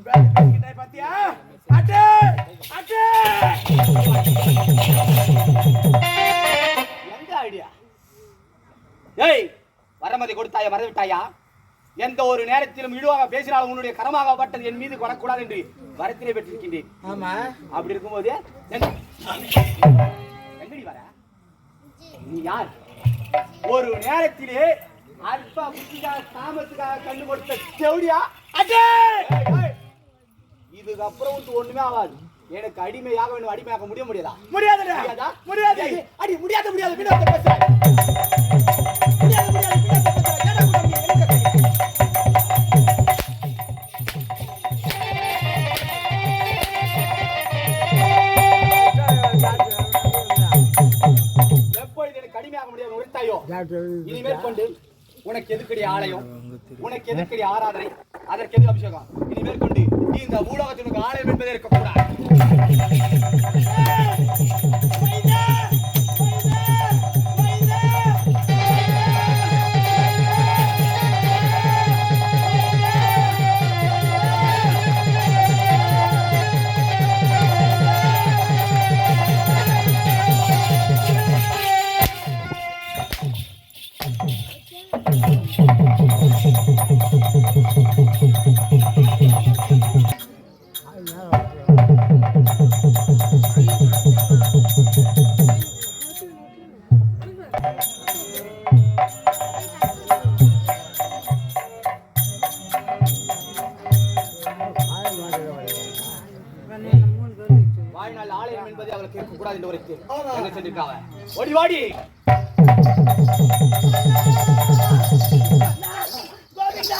பாத்தியா அட்டே அட்டே எங்க ஐடியா ஏய் வரமதி கொடுத்தாயா மறந்து விட்டாயா எந்த ஒரு நேரத்திலும் இழுவாக பேசினாலும் உன்னுடைய கரமாகப்பட்டது என் மீது கொடக்கூடாது என்று வரத்திலே பெற்றிருக்கின்றேன். ஆமா அப்படி இருக்கும்போது எங்கடி வர நீ யார் ஒரு நேரத்திலே அல்ப புத்திக்காக காமத்துக்காக கண்டு கொடுத்த செவடியா அடே இதுக்கப்புறம் ஒண்ணுமே ஆகாது எனக்கு அடிமையாக வேணும் அடிமையாக முடியாதா முடியாதா முடியாது அடி முடியாது வினோத பேசுறாய் எப்பொழுது எனக்கு அடிமையாக முடியாது உரைத்தாயோ இனிமேல் கொண்டு உனக்கு எதுக்கடி ஆலயம் உனக்கு எதுக்கடி ஆராதனை அதற்கு எது அபிஷேகம் இனிமேல் கொண்டு நீ இந்த பூலோகத்திற்கு ஆலயம் என்பதே இருக்கக்கூடாது. வாழ்நாள் ஆலயம் என்பதை அவளுக்கு இருக்கக்கூடாது என்று உரைத்து எங்க சென்றிருக்காங்க ஓடி வாடி கோவிந்தா